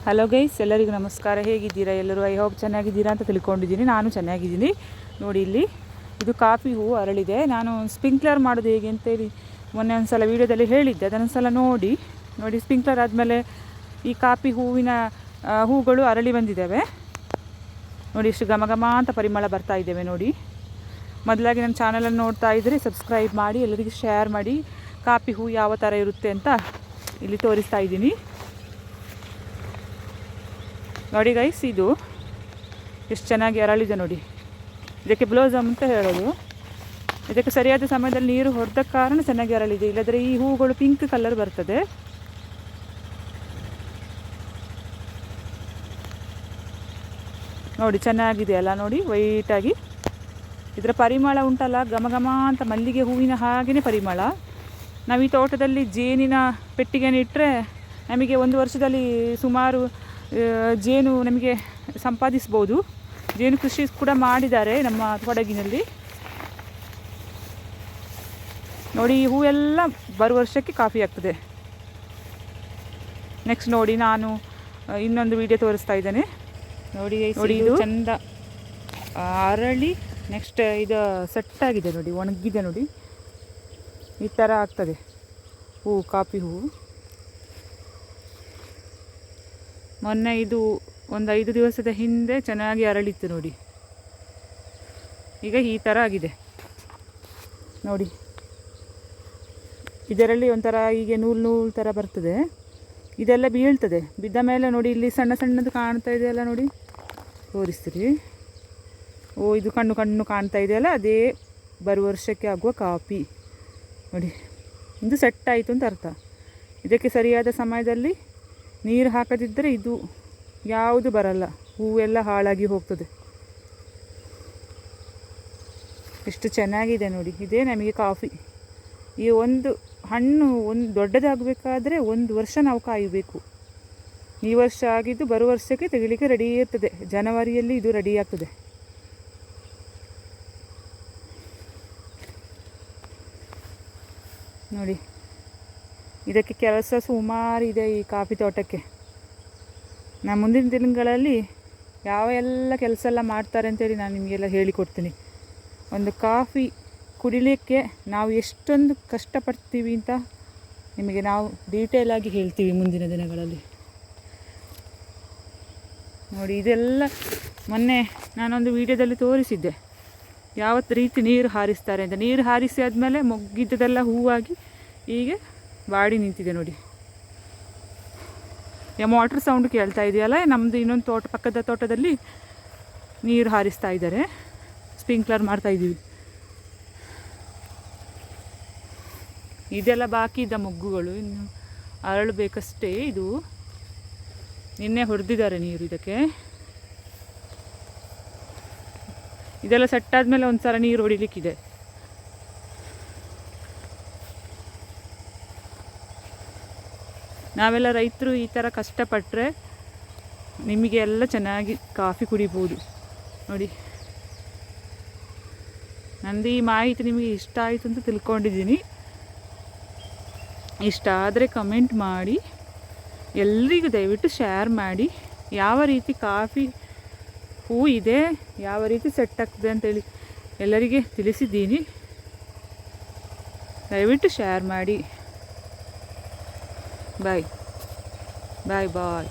Hello guys, ಎಲ್ಲರಿಗೂ ನಮಸ್ಕಾರ. ಹೇಗಿದ್ದೀರಾ ಎಲ್ಲರೂ? ಐ ಹೋಪ್ ಚೆನ್ನಾಗಿದ್ದೀರಾ ಅಂತ ತಿಳ್ಕೊಂಡಿದ್ದೀನಿ. ನಾನು ಚೆನ್ನಾಗಿದ್ದೀನಿ. ನೋಡಿ, ಇಲ್ಲಿ ಇದು ಕಾಫಿ ಹೂವು ಅರಳಿದೆ. ನಾನು ಸ್ಪ್ರಿಂಕ್ಲರ್ ಮಾಡೋದು ಹೇಗೆ ಅಂತೇಳಿ ಮೊನ್ನೆ ಒಂದು ಸಲ ವೀಡಿಯೋದಲ್ಲಿ ಹೇಳಿದ್ದೆ. ಅದನ್ನೊಂದು ಸಲ ನೋಡಿ. ಸ್ಪ್ರಿಂಕ್ಲರ್ ಆದಮೇಲೆ ಈ ಕಾಫಿ ಹೂವಿನ ಹೂಗಳು ಅರಳಿ ಬಂದಿದ್ದಾವೆ. ನೋಡಿ, ಇಷ್ಟು ಘಮ ಘಮ ಅಂತ ಪರಿಮಳ ಬರ್ತಾ ಇದ್ದೇವೆ. ನೋಡಿ, ಮೊದಲಾಗಿ ನನ್ನ ಚಾನಲನ್ನು ನೋಡ್ತಾ ಇದ್ದರೆ ಸಬ್ಸ್ಕ್ರೈಬ್ ಮಾಡಿ, ಎಲ್ಲರಿಗೂ ಶೇರ್ ಮಾಡಿ. ಕಾಫಿ ಹೂ ಯಾವ ಥರ ಇರುತ್ತೆ ಅಂತ ಇಲ್ಲಿ ತೋರಿಸ್ತಾ ಇದ್ದೀನಿ. ನೋಡಿ ಗೈಸ್, ಇದು ಎಷ್ಟು ಚೆನ್ನಾಗಿ ಅರಳಿದೆ ನೋಡಿ. ಇದಕ್ಕೆ ಬ್ಲೋಸಮ್ ಅಂತ ಹೇಳೋದು. ಇದಕ್ಕೆ ಸರಿಯಾದ ಸಮಯದಲ್ಲಿ ನೀರು ಹೊಡೆದ ಕಾರಣ ಚೆನ್ನಾಗಿ ಅರಳಿದೆ. ಇಲ್ಲದ್ರೆ ಈ ಹೂಗಳು ಪಿಂಕ್ ಕಲರ್ ಬರ್ತದೆ. ನೋಡಿ, ಚೆನ್ನಾಗಿದೆ ಅಲ್ಲ? ನೋಡಿ, ವೈಟಾಗಿ ಇದರ ಪರಿಮಳ ಉಂಟಲ್ಲ, ಘಮ ಘಮ ಅಂತ ಮಲ್ಲಿಗೆ ಹೂವಿನ ಹಾಗೆಯೇ ಪರಿಮಳ. ನಾವು ಈ ತೋಟದಲ್ಲಿ ಜೇನಿನ ಪೆಟ್ಟಿಗೆನ ಇಟ್ಟರೆ ನಮಗೆ ಒಂದು ವರ್ಷದಲ್ಲಿ ಸುಮಾರು ಜೇನು ನಮಗೆ ಸಂಪಾದಿಸ್ಬೋದು. ಜೇನು ಕೃಷಿ ಕೂಡ ಮಾಡಿದ್ದಾರೆ ನಮ್ಮ ಕೊಡಗಿನಲ್ಲಿ. ನೋಡಿ, ಈ ಹೂವೆಲ್ಲ ಬರುವ ವರ್ಷಕ್ಕೆ ಕಾಫಿ ಆಗ್ತದೆ. ನೆಕ್ಸ್ಟ್ ನೋಡಿ, ನಾನು ಇನ್ನೊಂದು ವಿಡಿಯೋ ತೋರಿಸ್ತಾ ಇದ್ದೇನೆ. ನೋಡಿ, ಇದು ಚಂದ ಅರಳಿ ನೆಕ್ಸ್ಟ್ ಇದು ಸೆಟ್ಟಾಗಿದೆ ನೋಡಿ, ಒಣಗಿದೆ ನೋಡಿ. ಈ ಥರ ಆಗ್ತದೆ ಹೂವು, ಕಾಫಿ ಹೂವು. ಮೊನ್ನೆ ಇದು ಒಂದು 5 ದಿವಸದ ಹಿಂದೆ ಚೆನ್ನಾಗಿ ಅರಳಿತ್ತು ನೋಡಿ. ಈಗ ಈ ಥರ ಆಗಿದೆ ನೋಡಿ. ಇದರಲ್ಲಿ ಒಂಥರ ಹೀಗೆ ನೂಲು ಥರ ಬರ್ತದೆ. ಇದೆಲ್ಲ ಬೀಳ್ತದೆ. ಬಿದ್ದ ಮೇಲೆ ನೋಡಿ, ಇಲ್ಲಿ ಸಣ್ಣ ಸಣ್ಣದು ಕಾಣ್ತಾ ಇದೆಯಲ್ಲ ನೋಡಿ, ತೋರಿಸ್ತೀರಿ. ಇದು ಕಣ್ಣು ಕಾಣ್ತಾ ಇದೆಯಲ್ಲ, ಅದೇ ಬರುವ ವರ್ಷಕ್ಕೆ ಆಗುವ ಕಾಫಿ ನೋಡಿ. ಇದು ಸೆಟ್ ಆಯಿತು ಅಂತ ಅರ್ಥ. ಇದಕ್ಕೆ ಸರಿಯಾದ ಸಮಯದಲ್ಲಿ ನೀರು ಹಾಕದಿದ್ದರೆ ಇದು ಯಾವುದು ಬರಲ್ಲ, ಹೂವೆಲ್ಲ ಹಾಳಾಗಿ ಹೋಗ್ತದೆ. ಎಷ್ಟು ಚೆನ್ನಾಗಿದೆ ನೋಡಿ. ಇದೇ ನಮಗೆ ಕಾಫಿ. ಈ ಒಂದು ಹಣ್ಣು ದೊಡ್ಡದಾಗಬೇಕಾದ್ರೆ 1 ವರ್ಷ ನಾವು ಕಾಯಬೇಕು. ಈ ವರ್ಷ ಆಗಿದ್ದು ಬರುವ ವರ್ಷಕ್ಕೆ ತೆಗಿಲಿಕ್ಕೆ ರೆಡಿ ಇರ್ತದೆ. ಜನವರಿಯಲ್ಲಿ ಇದು ರೆಡಿ ಆಗ್ತದೆ. ನೋಡಿ, ಇದಕ್ಕೆ ಕೆಲಸ ಸುಮಾರು ಇದೆ ಈ ಕಾಫಿ ತೋಟಕ್ಕೆ. ನಾನು ಮುಂದಿನ ದಿನಗಳಲ್ಲಿ ಯಾವ ಎಲ್ಲ ಕೆಲಸ ಎಲ್ಲ ಮಾಡ್ತಾರೆ ಅಂತೇಳಿ ನಾನು ನಿಮಗೆಲ್ಲ ಹೇಳಿಕೊಡ್ತೀನಿ. ಒಂದು ಕಾಫಿ ಕುಡಿಲಿಕ್ಕೆ ನಾವು ಎಷ್ಟೊಂದು ಕಷ್ಟಪಡ್ತೀವಿ ಅಂತ ನಿಮಗೆ ನಾವು ಡೀಟೇಲಾಗಿ ಹೇಳ್ತೀವಿ ಮುಂದಿನ ದಿನಗಳಲ್ಲಿ. ನೋಡಿ, ಇದೆಲ್ಲ ಮೊನ್ನೆ ನಾನೊಂದು ವಿಡಿಯೋದಲ್ಲಿ ತೋರಿಸಿದ್ದೆ ಯಾವ ರೀತಿ ನೀರು ಹಾರಿಸ್ತಾರೆ ಅಂತ. ನೀರು ಹಾರಿಸಿ ಆದಮೇಲೆ ಮೊಗ್ಗಿದ್ದದೆಲ್ಲ ಹೂವಾಗಿ ಹೀಗೆ ಬಾಡಿ ನಿಂತಿದೆ ನೋಡಿ. ಮೋಟ್ರ್ ಸೌಂಡ್ ಕೇಳ್ತಾ ಇದೆಯಲ್ಲ, ನಮ್ಮದು ಇನ್ನೊಂದು ಪಕ್ಕದ ತೋಟದಲ್ಲಿ ನೀರು ಹಾರಿಸ್ತಾ ಇದ್ದಾರೆ. ಸ್ಪ್ರಿಂಕ್ಲರ್ ಮಾಡ್ತಾಯಿದ್ದೀವಿ. ಇದೆಲ್ಲ ಬಾಕಿ ಇದ್ದ ಮೊಗ್ಗುಗಳು ಇನ್ನು ಅರಳಬೇಕಷ್ಟೇ. ಇದು ನಿನ್ನೆ ಹೊಡೆದಿದ್ದಾರೆ ನೀರು ಇದಕ್ಕೆ. ಇದೆಲ್ಲ ಸೆಟ್ಟಾದಮೇಲೆ ಒಂದು ಸಲ ನೀರು ಹೊಡಿಲಿಕ್ಕಿದೆ. ನಾವೆಲ್ಲ ರೈತರು ಈ ಥರ ಕಷ್ಟಪಟ್ಟರೆ ನಿಮಗೆ ಎಲ್ಲ ಚೆನ್ನಾಗಿ ಕಾಫಿ ಕುಡಿಬೋದು ನೋಡಿ. ನಂದು ಈ ಮಾಹಿತಿ ನಿಮಗೆ ಇಷ್ಟ ಆಯಿತು ಅಂತ ತಿಳ್ಕೊಂಡಿದ್ದೀನಿ. ಇಷ್ಟ ಆದರೆ ಕಮೆಂಟ್ ಮಾಡಿ, ಎಲ್ರಿಗೂ ದಯವಿಟ್ಟು ಶೇರ್ ಮಾಡಿ. ಯಾವ ರೀತಿ ಕಾಫಿ ಹೂ ಇದೆ, ಯಾವ ರೀತಿ ಸೆಟ್ ಆಗ್ತದೆ ಅಂತೇಳಿ ಎಲ್ಲರಿಗೆ ತಿಳಿಸಿದ್ದೀನಿ. ದಯವಿಟ್ಟು ಶೇರ್ ಮಾಡಿ. ಬಾಯ್ ಬಾಯ್ ಬಾಯ್.